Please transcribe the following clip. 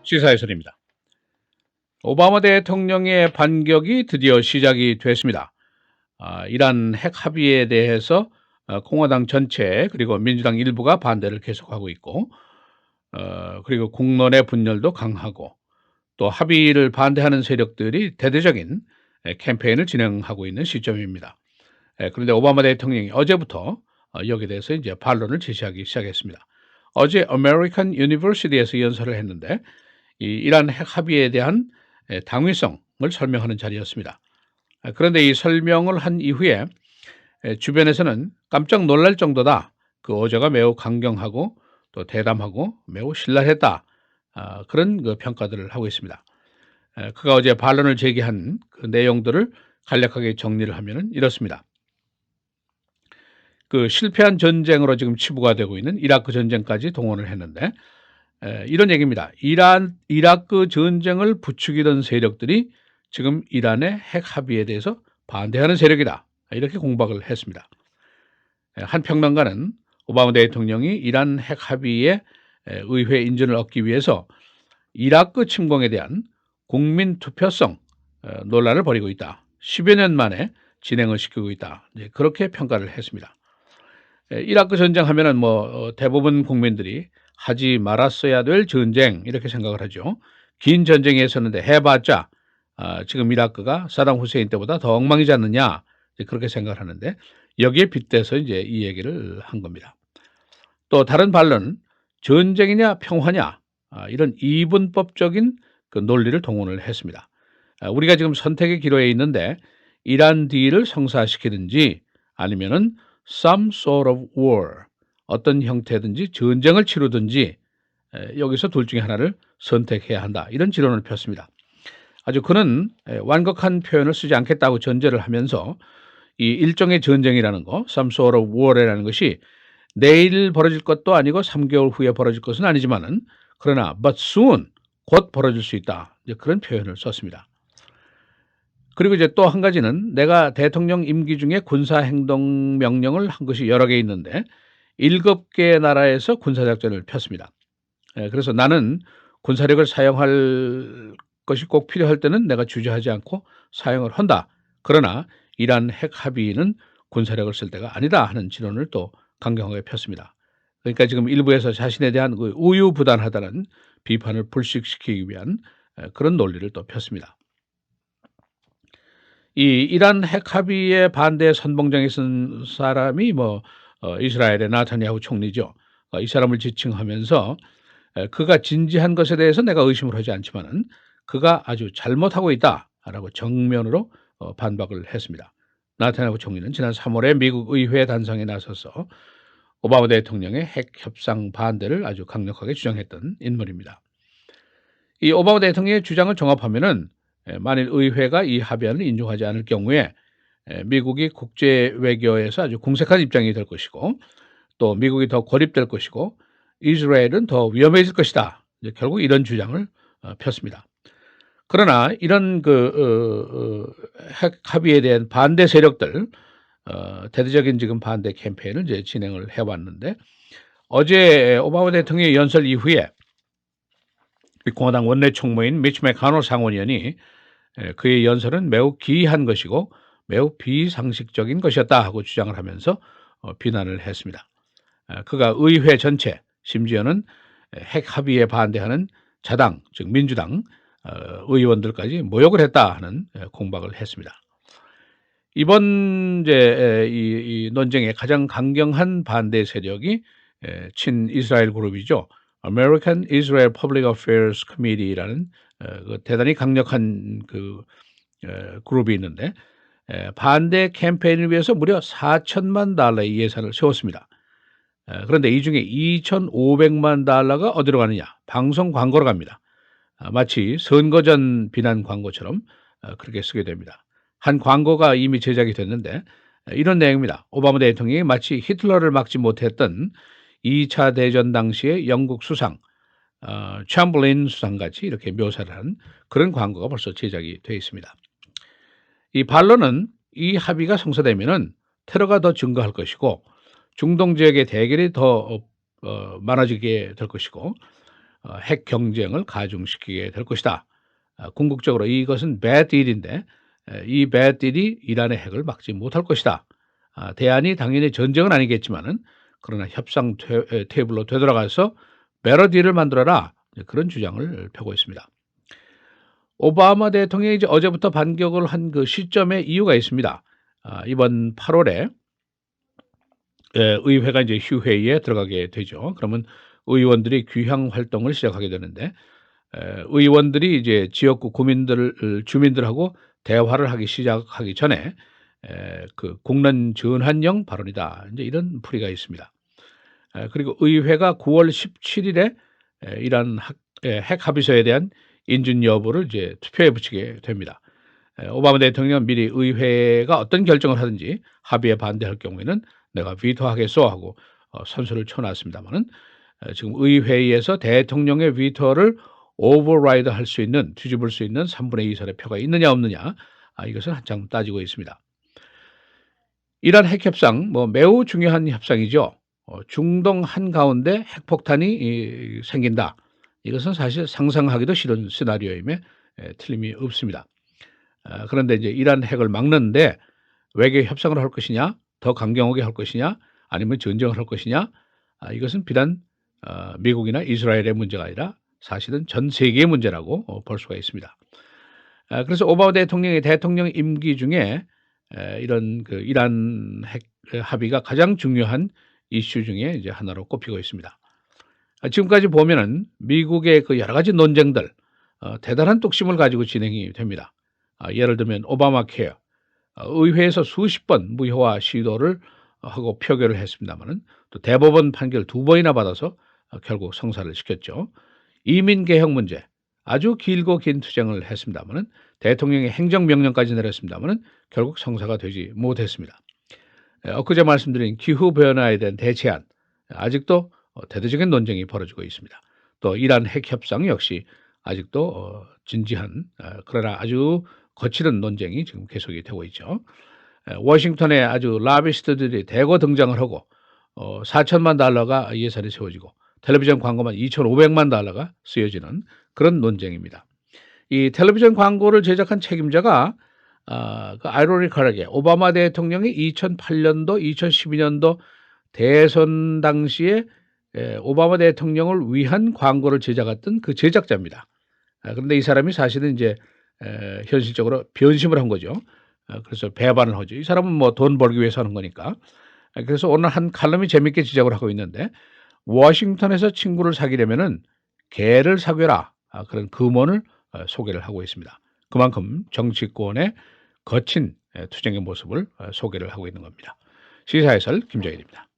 시사회선입니다. 오바마 대통령의 반격이 드디어 시작이 됐습니다. 이란 핵 합의에 대해서 공화당 전체 그리고 민주당 일부가 반대를 계속하고 있고, 그리고 국론의 분열도 강하고, 또 합의를 반대하는 세력들이 대대적인 캠페인을 진행하고 있는 시점입니다. 그런데 오바마 대통령이 어제부터 여기에 대해서 이제 반론을 제시하기 시작했습니다. 어제 아메리칸 유니버시티에서 연설을 했는데 이 이란 핵 합의에 대한 당위성을 설명하는 자리였습니다. 그런데 이 설명을 한 이후에 주변에서는 깜짝 놀랄 정도다. 그 어제가 매우 강경하고 또 대담하고 매우 신랄했다. 그런 그 평가들을 하고 있습니다. 그가 어제 반론을 제기한 그 내용들을 간략하게 정리를 하면은 이렇습니다. 그 실패한 전쟁으로 지금 치부가 되고 있는 이라크 전쟁까지 동원을 했는데 이런 얘기입니다. 이라크 전쟁을 부추기던 세력들이 지금 이란의 핵 합의에 대해서 반대하는 세력이다. 이렇게 공박을 했습니다. 한 평론가는 오바마 대통령이 이란 핵 합의에 의회 인준을 얻기 위해서 이라크 침공에 대한 국민 투표성 논란을 벌이고 있다. 10여 년 만에 진행을 시키고 있다. 그렇게 평가를 했습니다. 이라크 전쟁 하면은 대부분 국민들이 하지 말았어야 될 전쟁 이렇게 생각을 하죠. 긴 전쟁이 있었는데 해봤자 지금 이라크가 사담 후세인 때보다 더 엉망이지 않느냐 그렇게 생각을 하는데 여기에 빗대서 이제 이 얘기를 한 겁니다. 또 다른 반론은 전쟁이냐 평화냐 이런 이분법적인 그 논리를 동원을 했습니다. 우리가 지금 선택의 기로에 있는데 이란 딜을 성사시키든지 아니면은 some sort of war 어떤 형태든지 전쟁을 치르든지 여기서 둘 중에 하나를 선택해야 한다. 이런 지론을 폈습니다. 아주 그는 완곡한 표현을 쓰지 않겠다고 전제를 하면서 이 일종의 전쟁이라는 거, some sort of war이라는 것이 내일 벌어질 것도 아니고 3개월 후에 벌어질 것은 아니지만은 그러나 but soon 곧 벌어질 수 있다. 이제 그런 표현을 썼습니다. 그리고 이제 또 한 가지는 내가 대통령 임기 중에 군사행동 명령을 한 것이 여러 개 있는데 7개 나라에서 군사작전을 폈습니다. 그래서 나는 군사력을 사용할 것이 꼭 필요할 때는 내가 주저하지 않고 사용을 한다. 그러나 이란 핵 합의는 군사력을 쓸 때가 아니다 하는 진언을 또 강경하게 폈습니다. 그러니까 지금 일부에서 자신에 대한 그 우유부단하다는 비판을 불식시키기 위한 그런 논리를 또 폈습니다. 이 이란 핵 합의에 반대 선봉장에 쓴 사람이 이스라엘의 나타냐후 총리죠. 이 사람을 지칭하면서 그가 진지한 것에 대해서 내가 의심을 하지 않지만은 그가 아주 잘못하고 있다라고 정면으로 반박을 했습니다. 나타냐후 총리는 지난 3월에 미국 의회 단상에 나서서 오바마 대통령의 핵 협상 반대를 아주 강력하게 주장했던 인물입니다. 이 오바마 대통령의 주장을 종합하면은 만일 의회가 이 합의안을 인정하지 않을 경우에 미국이 국제 외교에서 아주 궁색한 입장이 될 것이고 또 미국이 더 고립될 것이고 이스라엘은 더 위험해질 것이다. 결국 이런 주장을 폈습니다. 그러나 이런 핵 합의에 대한 반대 세력들 대대적인 지금 반대 캠페인을 이제 진행을 해왔는데 어제 오바마 대통령의 연설 이후에 공화당 원내 총무인 미치 맥카노 상원의원이 그의 연설은 매우 기이한 것이고 매우 비상식적인 것이었다 하고 주장을 하면서 비난을 했습니다. 그가 의회 전체 심지어는 핵 합의에 반대하는 자당 즉 민주당 의원들까지 모욕을 했다 하는 공박을 했습니다. 이번 이제 이 논쟁의 가장 강경한 반대 세력이 친 이스라엘 그룹이죠. American Israel Public Affairs Committee라는 그 대단히 강력한 그룹이 있는데 반대 캠페인을 위해서 무려 4천만 달러의 예산을 세웠습니다. 그런데 이 중에 2,500만 달러가 어디로 가느냐? 방송 광고로 갑니다. 마치 선거전 비난 광고처럼 그렇게 쓰게 됩니다. 한 광고가 이미 제작이 됐는데 이런 내용입니다. 오바마 대통령이 마치 히틀러를 막지 못했던 2차 대전 당시의 영국 수상 챔블린 수상같이 이렇게 묘사를 한 그런 광고가 벌써 제작이 되어 있습니다. 이 반론은 이 합의가 성사되면은 테러가 더 증가할 것이고 중동 지역의 대결이 더 많아지게 될 것이고 핵 경쟁을 가중시키게 될 것이다. 궁극적으로 이것은 bad deal인데 이 bad deal이 이란의 핵을 막지 못할 것이다. 대안이 당연히 전쟁은 아니겠지만은 그러나 협상 테이블로 되돌아가서 better deal을 만들어라. 그런 주장을 펴고 있습니다. 오바마 대통령이 이제 어제부터 반격을 한 그 시점에 이유가 있습니다. 이번 8월에 의회가 이제 휴회에 들어가게 되죠. 그러면 의원들이 귀향 활동을 시작하게 되는데 의원들이 이제 지역구 주민들하고 대화를 하기 시작하기 전에 그 국난 전환형 발언이다. 이제 이런 풀이가 있습니다. 그리고 의회가 9월 17일에 이란 핵 합의서에 대한 인준 여부를 이제 투표에 붙이게 됩니다. 오바마 대통령은 미리 의회가 어떤 결정을 하든지 합의에 반대할 경우에는 내가 비토하겠소 하고 선수를 쳐놨습니다만은 지금 의회에서 대통령의 비토를 오버라이드 할 수 있는 뒤집을 수 있는 3분의 2선의 표가 있느냐 없느냐 이것은 한참 따지고 있습니다. 이란 핵 협상 매우 중요한 협상이죠. 중동 한가운데 핵폭탄이 생긴다. 이것은 사실 상상하기도 싫은 시나리오임에 틀림이 없습니다. 그런데 이제 이란 핵을 막는데 외교 협상을 할 것이냐, 더 강경하게 할 것이냐, 아니면 전쟁을 할 것이냐, 이것은 비단 미국이나 이스라엘의 문제가 아니라 사실은 전 세계의 문제라고 볼 수가 있습니다. 그래서 오바마 대통령의 대통령 임기 중에 이런 그 이란 핵 합의가 가장 중요한 이슈 중에 이제 하나로 꼽히고 있습니다. 지금까지 보면은 미국의 그 여러 가지 논쟁들 대단한 뚝심을 가지고 진행이 됩니다. 예를 들면 오바마 케어 의회에서 수십 번 무효화 시도를 하고 표결을 했습니다만은 또 대법원 판결 2번이나 받아서 결국 성사를 시켰죠. 이민 개혁 문제 아주 길고 긴 투쟁을 했습니다만은 대통령의 행정명령까지 내렸습니다만은 결국 성사가 되지 못했습니다. 엊그제 말씀드린 기후 변화에 대한 대체안 아직도 대대적인 논쟁이 벌어지고 있습니다. 또 이란 핵 협상 역시 아직도 진지한 그러나 아주 거칠은 논쟁이 지금 계속이 되고 있죠. 워싱턴에 아주 라비스트들이 대거 등장을 하고 4천만 달러가 예산이 세워지고 텔레비전 광고만 2,500만 달러가 쓰여지는 그런 논쟁입니다. 이 텔레비전 광고를 제작한 책임자가 그 아이러니컬하게 오바마 대통령이 2008년도, 2012년도 대선 당시에 오바마 대통령을 위한 광고를 제작했던 그 제작자입니다. 그런데 이 사람이 사실은 이제 현실적으로 변심을 한 거죠. 그래서 배반을 하죠. 이 사람은 뭐 돈 벌기 위해서 하는 거니까. 그래서 오늘 한 칼럼이 재밌게 지적을 하고 있는데 워싱턴에서 친구를 사귀려면은 개를 사귀라 그런 금언을 소개를 하고 있습니다. 그만큼 정치권의 거친 투쟁의 모습을 소개를 하고 있는 겁니다. 시사해설 김정일입니다.